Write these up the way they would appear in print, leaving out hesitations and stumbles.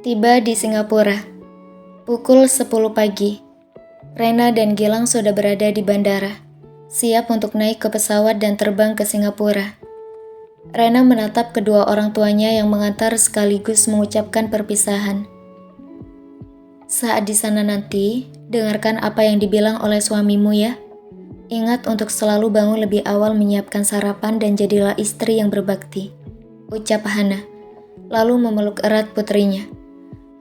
Tiba di Singapura. Pukul 10 pagi. Rena dan Gilang sudah berada di bandara, siap untuk naik ke pesawat dan terbang ke Singapura. Rena menatap kedua orang tuanya yang mengantar sekaligus mengucapkan perpisahan. Saat di sana nanti, dengarkan apa yang dibilang oleh suamimu ya. Ingat untuk selalu bangun lebih awal menyiapkan sarapan dan jadilah istri yang berbakti, ucap Hana, lalu memeluk erat putrinya.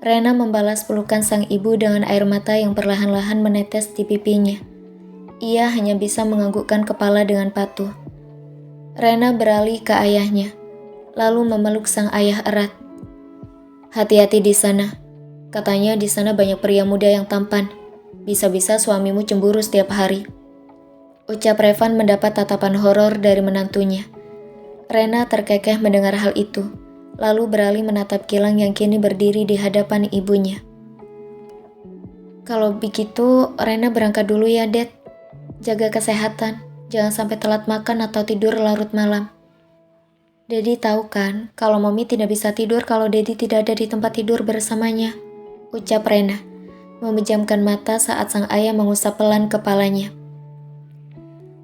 Rena membalas pelukan sang ibu dengan air mata yang perlahan-lahan menetes di pipinya. Ia hanya bisa menganggukkan kepala dengan patuh. Rena beralih ke ayahnya, lalu memeluk sang ayah erat. Hati-hati di sana. Katanya di sana banyak pria muda yang tampan. Bisa-bisa suamimu cemburu setiap hari. Ucap Revan mendapat tatapan horor dari menantunya. Rena terkekeh mendengar hal itu, lalu beralih menatap Gilang yang kini berdiri di hadapan ibunya. Kalau begitu, Rena berangkat dulu ya, Dad. Jaga kesehatan, jangan sampai telat makan atau tidur larut malam. Daddy tahu kan, kalau Mami tidak bisa tidur kalau Daddy tidak ada di tempat tidur bersamanya, ucap Rena, memejamkan mata saat sang ayah mengusap pelan kepalanya.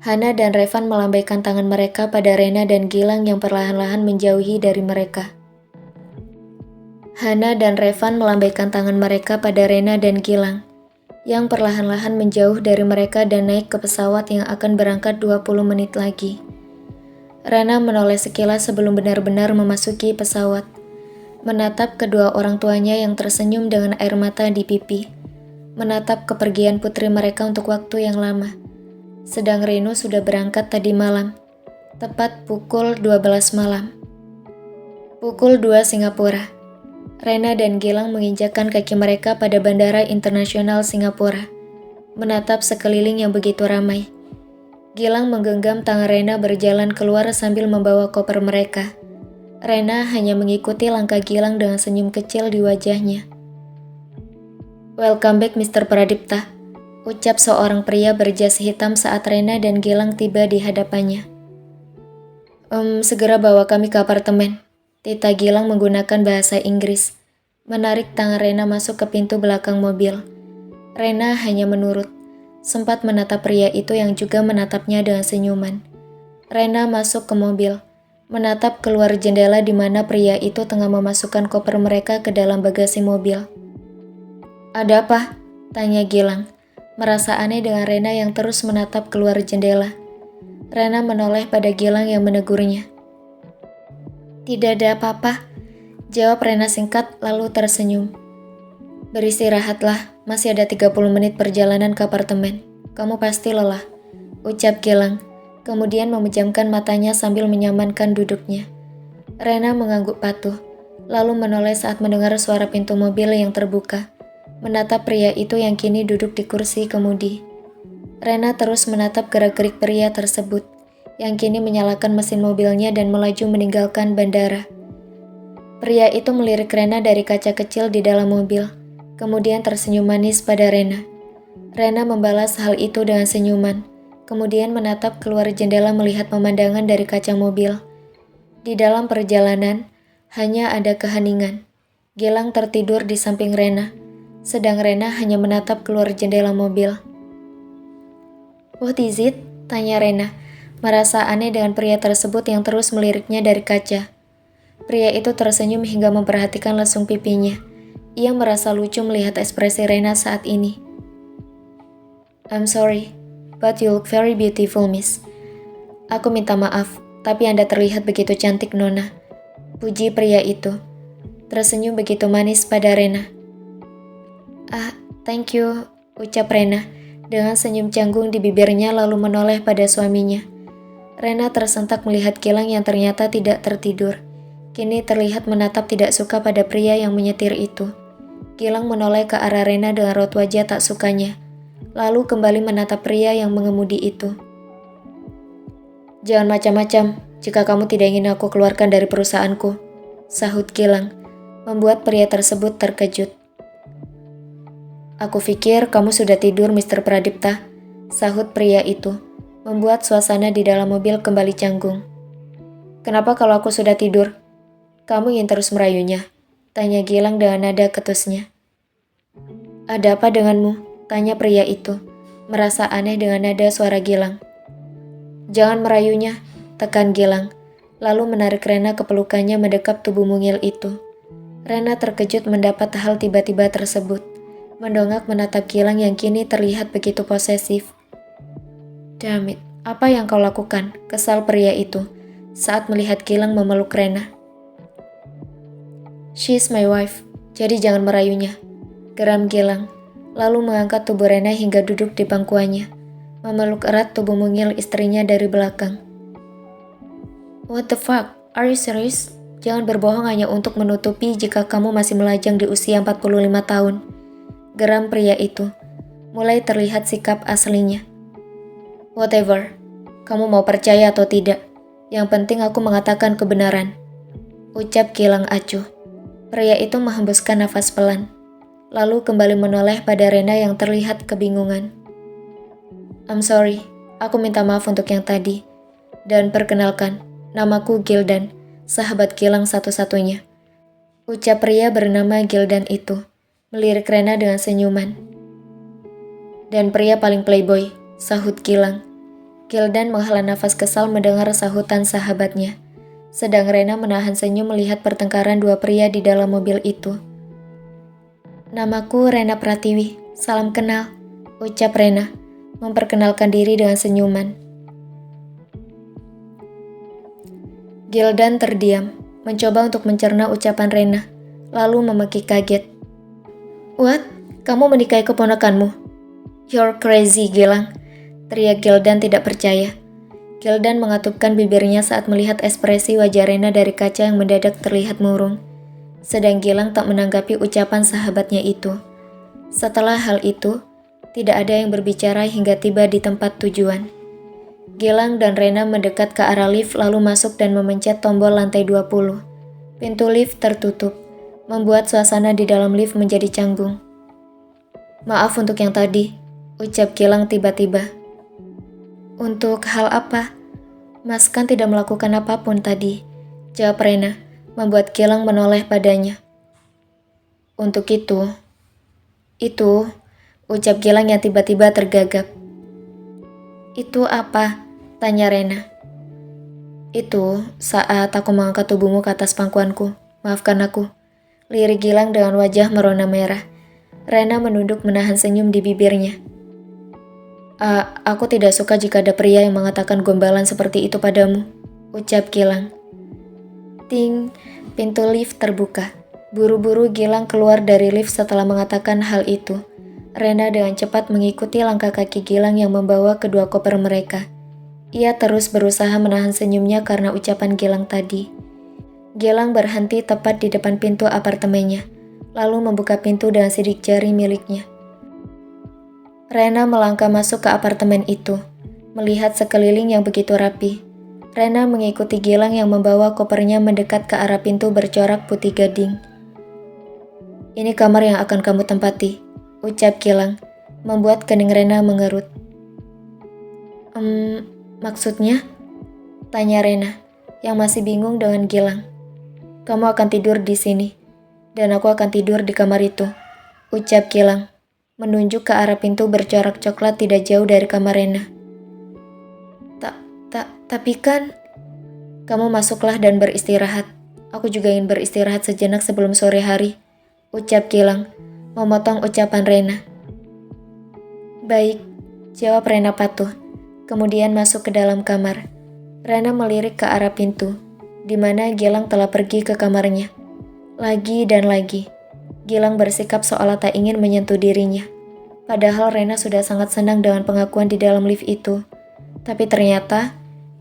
Hana dan Revan melambaikan tangan mereka pada Rena dan Gilang yang perlahan-lahan menjauhi dari mereka. Hana dan Revan melambaikan tangan mereka pada Rena dan Gilang, yang perlahan-lahan menjauh dari mereka dan naik ke pesawat yang akan berangkat 20 menit lagi. Rena menoleh sekilas sebelum benar-benar memasuki pesawat, menatap kedua orang tuanya yang tersenyum dengan air mata di pipi, menatap kepergian putri mereka untuk waktu yang lama. Sedang Reno sudah berangkat tadi malam, tepat pukul 12 malam. Pukul 2 Singapura. Rena dan Gilang menginjakkan kaki mereka pada Bandara Internasional Singapura, menatap sekeliling yang begitu ramai. Gilang menggenggam tangan Rena berjalan keluar sambil membawa koper mereka. Rena hanya mengikuti langkah Gilang dengan senyum kecil di wajahnya. Welcome back Mr. Pradipta, ucap seorang pria berjas hitam saat Rena dan Gilang tiba di hadapannya. Segera bawa kami ke apartemen. Tita Gilang menggunakan bahasa Inggris, menarik tangan Rena masuk ke pintu belakang mobil. Rena hanya menurut, sempat menatap pria itu yang juga menatapnya dengan senyuman. Rena masuk ke mobil, menatap keluar jendela di mana pria itu tengah memasukkan koper mereka ke dalam bagasi mobil. Ada apa? Tanya Gilang, merasa aneh dengan Rena yang terus menatap keluar jendela. Rena menoleh pada Gilang yang menegurnya. Tidak ada apa-apa, jawab Rena singkat lalu tersenyum. Beristirahatlah, masih ada 30 menit perjalanan ke apartemen. Kamu pasti lelah, ucap Gilang, kemudian memejamkan matanya sambil menyamankan duduknya. Rena mengangguk patuh, lalu menoleh saat mendengar suara pintu mobil yang terbuka, menatap pria itu yang kini duduk di kursi kemudi. Rena terus menatap gerak-gerik pria tersebut, yang kini menyalakan mesin mobilnya dan melaju meninggalkan bandara. Pria itu melirik Rena dari kaca kecil di dalam mobil, kemudian tersenyum manis pada Rena. Rena membalas hal itu dengan senyuman, kemudian menatap keluar jendela melihat pemandangan dari kaca mobil. Di dalam perjalanan, hanya ada keheningan. Gilang tertidur di samping Rena, sedang Rena hanya menatap keluar jendela mobil. What is it? Tanya Rena, merasa aneh dengan pria tersebut yang terus meliriknya dari kaca. Pria itu tersenyum hingga memperhatikan lesung pipinya. Ia merasa lucu melihat ekspresi Rena saat ini. I'm sorry, but you look very beautiful, miss. Aku minta maaf, tapi Anda terlihat begitu cantik, Nona. Puji pria itu. Tersenyum begitu manis pada Rena. Thank you, ucap Rena, dengan senyum canggung di bibirnya lalu menoleh pada suaminya. Rena tersentak melihat Gilang yang ternyata tidak tertidur. Kini terlihat menatap tidak suka pada pria yang menyetir itu. Gilang menoleh ke arah Rena dengan raut wajah tak sukanya, lalu kembali menatap pria yang mengemudi itu. Jangan macam-macam, jika kamu tidak ingin aku keluarkan dari perusahaanku, sahut Gilang, membuat pria tersebut terkejut. Aku pikir kamu sudah tidur, Mr. Pradipta, sahut pria itu, membuat suasana di dalam mobil kembali canggung. Kenapa kalau aku sudah tidur? Kamu ingin terus merayunya? Tanya Gilang dengan nada ketusnya. Ada apa denganmu? Tanya pria itu, merasa aneh dengan nada suara Gilang. Jangan merayunya, tekan Gilang, lalu menarik Rena ke pelukannya mendekap tubuh mungil itu. Rena terkejut mendapat hal tiba-tiba tersebut, mendongak menatap Gilang yang kini terlihat begitu posesif. Damn it, apa yang kau lakukan? Kesal pria itu saat melihat Gilang memeluk Rena. She's my wife, jadi jangan merayunya, geram Gilang, lalu mengangkat tubuh Rena hingga duduk di pangkuannya, memeluk erat tubuh mungil istrinya dari belakang. What the fuck? Are you serious? Jangan berbohong hanya untuk menutupi jika kamu masih melajang di usia 45 tahun. Geram pria itu, mulai terlihat sikap aslinya. Whatever, kamu mau percaya atau tidak, yang penting aku mengatakan kebenaran, ucap Gilang acuh. Pria itu menghembuskan nafas pelan, lalu kembali menoleh pada Rena yang terlihat kebingungan. I'm sorry, aku minta maaf untuk yang tadi. Dan perkenalkan, namaku Gildan, sahabat Gilang satu-satunya. Ucap pria bernama Gildan itu, melirik Rena dengan senyuman. Dan pria paling playboy, sahut Gilang. Gildan menghela nafas kesal mendengar sahutan sahabatnya. Sedang Rena menahan senyum melihat pertengkaran dua pria di dalam mobil itu. Namaku Rena Pratiwi, salam kenal, ucap Rena, memperkenalkan diri dengan senyuman. Gildan terdiam, mencoba untuk mencerna ucapan Rena, lalu memekik kaget. What? Kamu menikahi keponakanmu? You're crazy, Gilang, teriak Gildan tidak percaya. Gildan mengatupkan bibirnya saat melihat ekspresi wajah Rena dari kaca yang mendadak terlihat murung. Sedang Gilang tak menanggapi ucapan sahabatnya itu. Setelah hal itu, tidak ada yang berbicara hingga tiba di tempat tujuan. Gilang dan Rena mendekat ke arah lift lalu masuk dan memencet tombol lantai 20. Pintu lift tertutup, membuat suasana di dalam lift menjadi canggung. Maaf untuk yang tadi, ucap Gilang tiba-tiba. Untuk hal apa? Mas kan tidak melakukan apapun tadi, jawab Rena, membuat Gilang menoleh padanya. Untuk itu, ucap Gilang yang tiba-tiba tergagap. Itu apa? Tanya Rena. Itu saat aku mengangkat tubuhmu ke atas pangkuanku, maafkan aku, lirik Gilang dengan wajah merona merah. Rena menunduk menahan senyum di bibirnya. Aku tidak suka jika ada pria yang mengatakan gombalan seperti itu padamu, ucap Gilang. Ting, pintu lift terbuka. Buru-buru Gilang keluar dari lift setelah mengatakan hal itu. Rena dengan cepat mengikuti langkah kaki Gilang yang membawa kedua koper mereka. Ia terus berusaha menahan senyumnya karena ucapan Gilang tadi. Gilang berhenti tepat di depan pintu apartemennya, lalu membuka pintu dengan sidik jari miliknya. Rena melangkah masuk ke apartemen itu, melihat sekeliling yang begitu rapi. Rena mengikuti Gilang yang membawa kopernya mendekat ke arah pintu bercorak putih gading. Ini kamar yang akan kamu tempati, ucap Gilang, membuat kening Rena mengerut. Maksudnya? Tanya Rena, yang masih bingung dengan Gilang. Kamu akan tidur di sini, dan aku akan tidur di kamar itu, ucap Gilang, menunjuk ke arah pintu bercorak coklat tidak jauh dari kamar Rena. Tapi kan... Kamu masuklah dan beristirahat. Aku juga ingin beristirahat sejenak sebelum sore hari, ucap Gilang, memotong ucapan Rena. Baik, jawab Rena patuh, kemudian masuk ke dalam kamar. Rena melirik ke arah pintu, di mana Gilang telah pergi ke kamarnya. Lagi dan lagi, Gilang bersikap seolah tak ingin menyentuh dirinya. Padahal Rena sudah sangat senang dengan pengakuan di dalam lift itu. Tapi ternyata,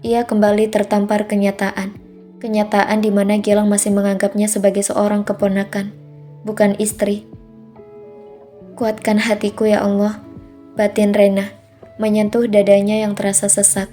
ia kembali tertampar kenyataan. Kenyataan di mana Gilang masih menganggapnya sebagai seorang keponakan, bukan istri. Kuatkan hatiku ya Allah, batin Rena, menyentuh dadanya yang terasa sesak.